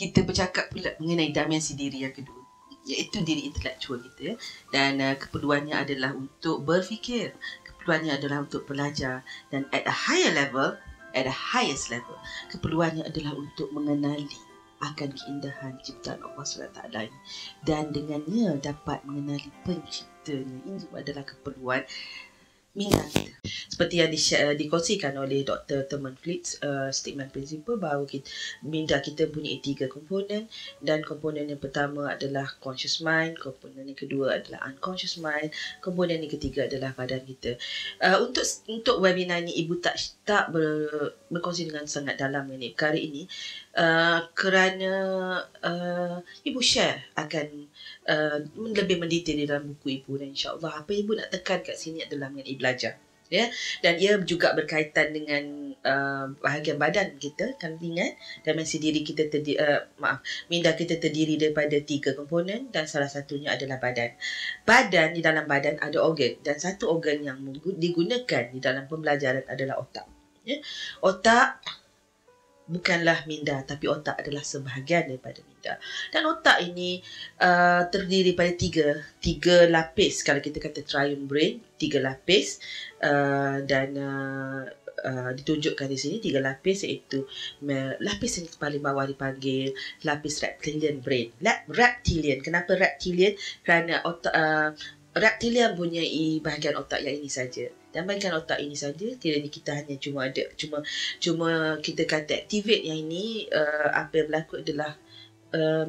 kita bercakap pula mengenai dimensi diri yang kedua, iaitu diri intelektual kita, dan keperluannya adalah untuk berfikir, keperluannya adalah untuk belajar, dan at a higher level, at a highest level, keperluannya adalah untuk mengenali akan keindahan ciptaan Allah SWT ini, dan dengannya dapat mengenali penciptanya. Ini adalah keperluan minda kita. Seperti yang dikongsikan oleh Dr. Thurman Fleet, statement principle, bahawa minda kita punya 3 komponen, dan komponen yang pertama adalah conscious mind, komponen yang kedua adalah unconscious mind, komponen yang ketiga adalah badan kita. Untuk webinar ini, Ibu tak berkongsi dengan sangat dalam mengenai perkara ini, kerana Ibu share akan lebih mendetail di dalam buku Ibu, dan insyaAllah apa Ibu nak tekan kat sini adalah mengenai belajar, ya. Dan ia juga berkaitan dengan bahagian badan kita. Kan ingat dimensi diri kita minda kita terdiri daripada 3 komponen, dan salah satunya adalah badan. Di dalam badan ada organ, dan satu organ yang digunakan di dalam pembelajaran adalah otak, ya. Otak bukanlah minda, tapi otak adalah sebahagian daripada minda. Dan otak ini terdiri pada tiga lapis. Kalau kita kata triune brain, 3 lapis, dan ditunjukkan di sini 3 lapis, iaitu lapis yang paling bawah dipanggil lapis reptilian brain. Reptilian. Kenapa reptilian? Kerana otak reptilian punya bahagian otak yang ini saja. Dan bahagian otak ini saja, kiranya kita hanya cuma kita kata activate yang ini, apa yang berlaku adalah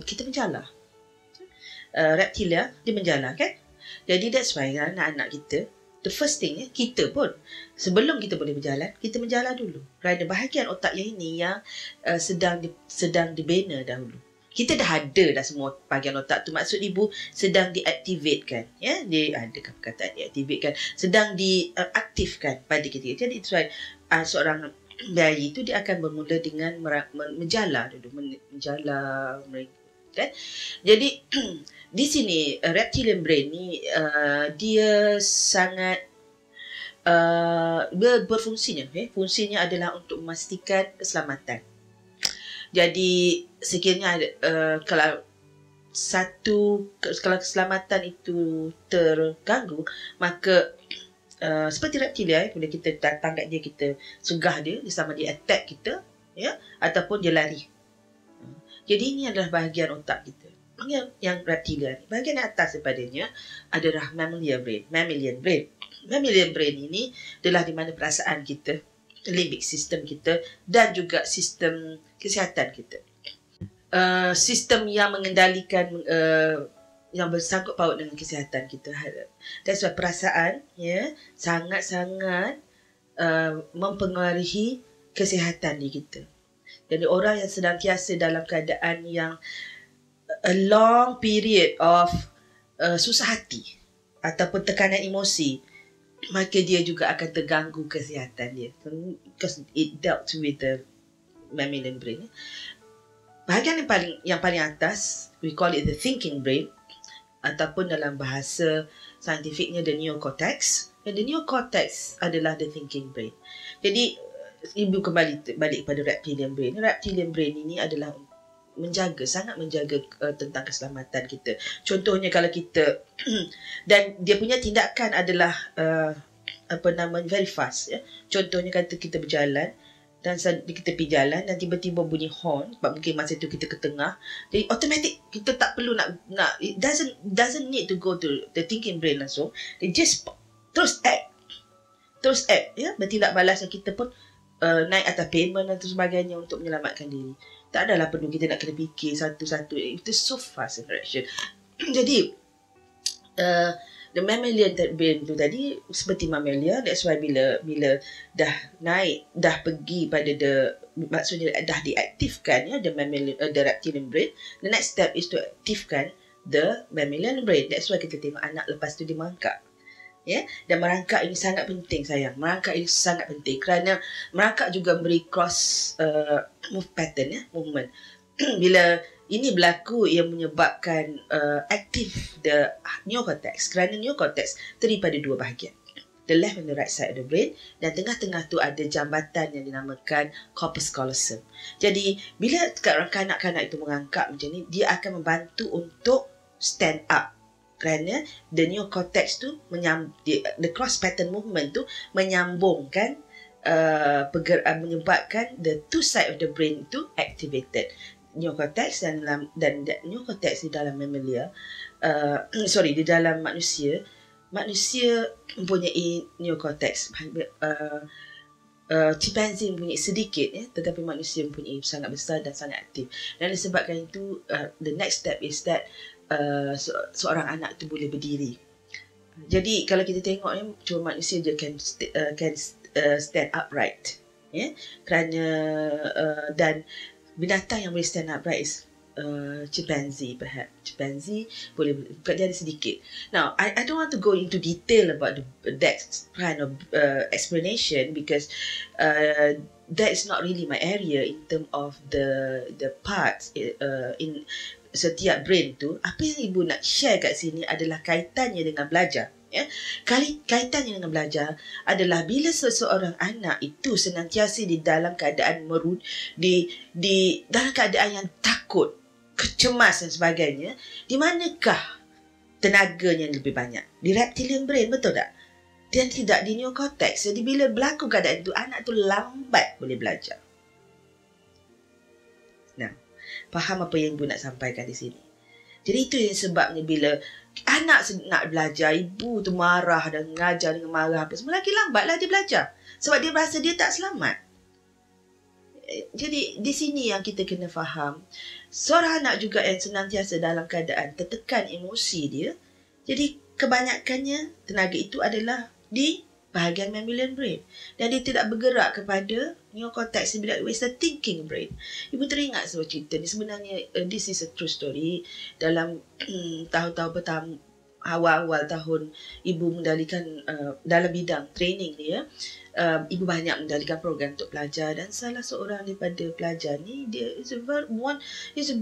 kita menjala. Reptilia, dia menjala, kan? Jadi that's why anak-anak kita, the first thing, kita pun sebelum kita boleh berjalan, kita menjala dulu. Kerana bahagian otak yang ini yang sedang dibina dahulu. Kita dah ada semua bahagian otak tu. Maksud Ibu sedang diaktifkan, ya, dia ada perkataan diaktifkan, sedang diaktifkan pada kita. Jadi seorang bayi itu dia akan bermula dengan menjala dulu, kan? Jadi di sini reptilian brain ni dia sangat berfungsinya. Fungsinya adalah untuk memastikan keselamatan. Jadi sekiranya kalau keselamatan itu terganggu, maka seperti reptilia, bila kita datang kat dia, kita segah dia sama dia attack kita, ya, ataupun dia lari. Jadi ini adalah bahagian otak kita, yang reptilia. Bahagian atas daripadanya adalah mammalian brain. Mammalian brain ini adalah di mana perasaan kita, limbic system kita, dan juga sistem kesihatan kita. Sistem yang mengendalikan yang bersangkut paut dengan kesihatan kita. Dan sebab perasaan, ya, sangat-sangat mempengaruhi kesihatan diri kita. Jadi orang yang senantiasa dalam keadaan yang a long period of susah hati ataupun tekanan emosi, maka dia juga akan terganggu kesihatan dia, because it dealt with the mammalian brain. Bahagian yang paling atas, we call it the thinking brain, ataupun dalam bahasa saintifiknya the neocortex. Dan the neocortex adalah the thinking brain. Jadi Ibu balik pada reptilian brain. Reptilian brain ini adalah sangat menjaga tentang keselamatan kita. Contohnya kalau kita dan dia punya tindakan adalah very fast, ya. Contohnya kata kita berjalan dan di tepi jalan dan tiba-tiba bunyi horn, sebab mungkin masa itu kita ke tengah, jadi automatic kita tak perlu nak it doesn't need to go to the thinking brain langsung. They just terus act, ya, bertindak balas, dan kita pun naik atas pavement dan sebagainya untuk menyelamatkan diri. Tak adalah perlu kita nak kena fikir satu-satu. Itu so fast interaction. Jadi the mammalian brain tu tadi seperti mammalia. That's why bila dah naik, dah pergi pada maksudnya dah diaktifkan, ya, the reptilian brain, the next step is to aktifkan the mammalian brain. That's why kita tengok anak lepas tu dia merangkak, ya. Dan merangkak ini sangat penting, sayang. Merangkak ini sangat penting kerana merangkak juga beri cross move pattern, ya, movement. Bila ini berlaku, ia menyebabkan aktif the neocortex, kerana neocortex terdiri pada 2 bahagian. the left and the right side of the brain, dan tengah-tengah tu ada jambatan yang dinamakan corpus callosum. Jadi bila kanak-kanak itu mengangkat macam ni, dia akan membantu untuk stand up, kerana the neocortex tu the cross pattern movement tu menyambungkan menyebabkan the two side of the brain tu activated. Neocortex dan neocortex di dalam mammalia, di dalam manusia mempunyai neocortex. Chimpanzee mempunyai sedikit, tetapi manusia mempunyai sangat besar dan sangat aktif. Dan disebabkan itu, the next step is that seorang anak tu boleh berdiri. Jadi kalau kita tengok cuma manusia je can stand upright, kerana dan binatang yang boleh stand upright is chimpanzee, perhaps. Chimpanzee boleh, dia ada sedikit. Now, I don't want to go into detail about that kind of explanation, because that is not really my area in terms of the parts in setiap brain tu. Apa yang ibu nak share kat sini adalah kaitannya dengan belajar. Kaitannya dengan belajar adalah bila seseorang anak itu senantiasa di dalam keadaan di dalam keadaan yang takut, cemas dan sebagainya, di manakah tenaganya lebih banyak? Di reptilian brain, betul tak? Dan tidak di neocortex. Jadi bila berlaku keadaan itu, anak tu lambat boleh belajar. Nah, faham apa yang ibu nak sampaikan di sini? Jadi itu yang sebabnya bila anak nak belajar, ibu tu marah dan mengajar dengan marah apa semua, lagi lambatlah dia belajar. Sebab dia rasa dia tak selamat. Jadi di sini yang kita kena faham, seorang anak juga yang senantiasa dalam keadaan tertekan emosi dia, jadi kebanyakannya tenaga itu adalah di bahagian mammalian brain, dan dia tidak bergerak kepada neocortex, it's the thinking brain. Ibu teringat sebuah cerita ni, sebenarnya this is a true story. Dalam tahun-tahun pertama, awal-awal tahun ibu mendalikan dalam bidang training ni, ibu banyak mendalikan program untuk pelajar, dan salah seorang daripada pelajar ni, dia is a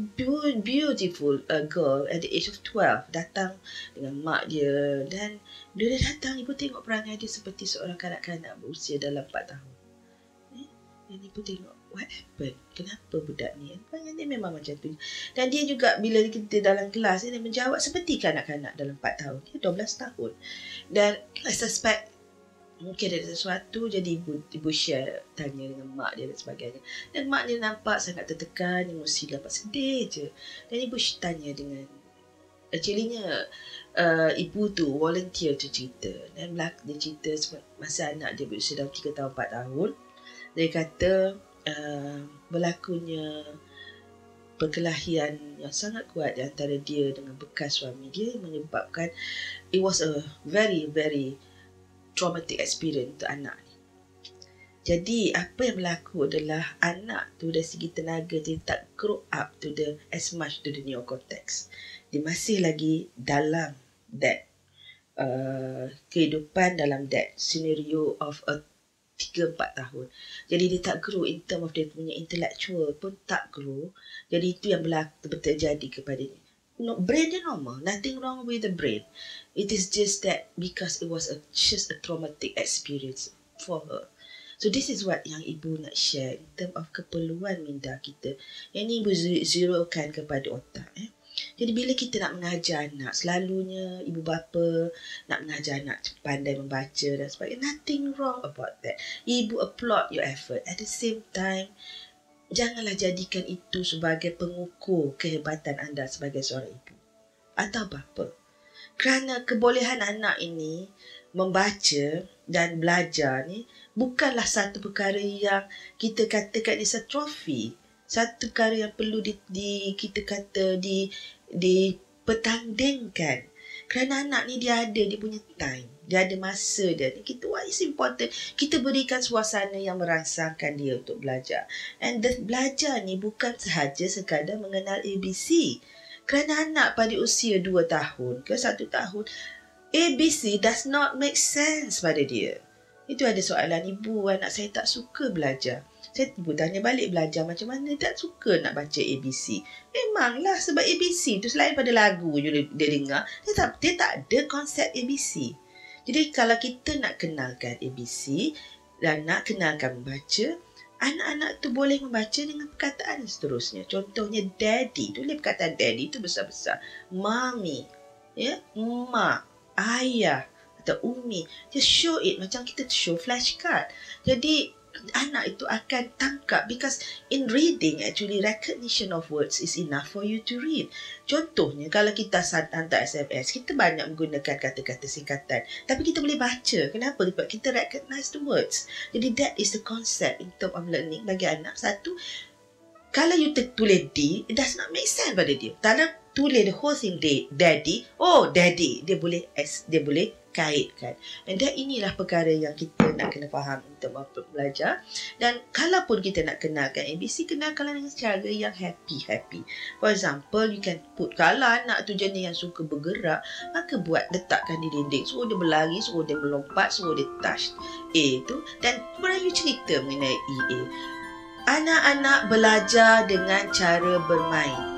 beautiful girl at the age of 12, datang dengan mak dia, dan dia datang, ibu tengok perangai dia seperti seorang kanak-kanak berusia dalam 4 tahun. Dan ibu tengok, what happened? Kenapa budak ni? Perangai dia memang macam tu. Dan dia juga bila kita dalam kelas, dia menjawab seperti kanak-kanak dalam 4 tahun. Dia 12 tahun. Dan I suspect mungkin ada sesuatu, jadi ibu share, tanya dengan mak dia dan sebagainya. Dan mak dia nampak sangat tertekan, emosi, dapat sedih je. Dan ibu tanya dengan, actually-nya ibu tu volunteer tu cerita. Dan dia cerita masa anak dia berusia dalam 3 tahun, 4 tahun. Dia kata berlakunya perkelahian yang sangat kuat di antara dia dengan bekas suami dia, menyebabkan it was a very, very traumatic experience untuk anak ni. Jadi apa yang berlaku adalah anak tu dari segi tenaga dia tak grow up to the as much to the neocortex. Dia masih lagi dalam that kehidupan, dalam that scenario of a 3-4 tahun. Jadi dia tak grow in term of dia punya intellectual pun tak grow. Jadi itu yang terjadi kepada dia. No, brain dia normal, nothing wrong with the brain. It is just that because it was just a traumatic experience for her. So this is what yang ibu nak share in term of keperluan minda kita. Yang ni ibu zerokan kepada otak. Jadi bila kita nak mengajar anak, selalunya ibu bapa nak mengajar anak pandai membaca dan sebagainya. Nothing wrong about that. Ibu applaud your effort. At the same time, janganlah jadikan itu sebagai pengukur kehebatan anda sebagai seorang ibu atau bapa. Kerana kebolehan anak ini membaca dan belajar ni bukanlah satu perkara yang kita katakan is a trophy. Satu perkara yang perlu kita kata dipertandingkan. Kerana anak ni dia punya time. Dia ada masa dia. Kita, what is important? Kita berikan suasana yang merangsangkan dia untuk belajar. And belajar ni bukan sahaja sekadar mengenal ABC. Kerana anak pada usia 2 tahun ke 1 tahun, ABC does not make sense pada dia. Itu ada soalan, ibu, anak saya tak suka belajar. Saya ibu tanya balik, belajar macam mana, tak suka nak baca ABC. Memanglah sebab ABC tu selain pada lagu je dia dengar, dia tak ada konsep ABC. Jadi kalau kita nak kenalkan ABC dan nak kenalkan membaca, anak-anak tu boleh membaca dengan perkataan seterusnya. Contohnya daddy, tulis perkataan daddy tu besar-besar. Mami, ya, mak, ayah atau umi. Just show it macam kita show flashcard. Jadi anak itu akan tangkap, because in reading actually recognition of words is enough for you to read. Contohnya kalau kita hantar SMS, kita banyak menggunakan kata-kata singkatan, tapi kita boleh baca. Kenapa? Sebab kita recognize the words. Jadi that is the concept in term of learning bagi anak. Satu, kalau you tulis D, it does not make sense pada dia. Kalau tulis the whole thing daddy, oh daddy, dia boleh kaitkan. Dan inilah perkara yang kita nak kena faham untuk belajar. Dan kalaupun kita nak kenalkan ABC, kenalkanlah dengan cara yang happy. For example, you can put, kalau anak tu jenis yang suka bergerak, maka letakkan di dinding, suruh dia berlari, suruh dia melompat, suruh dia touch A tu, dan kemudian you cerita mengenai EA. Anak-anak belajar dengan cara bermain.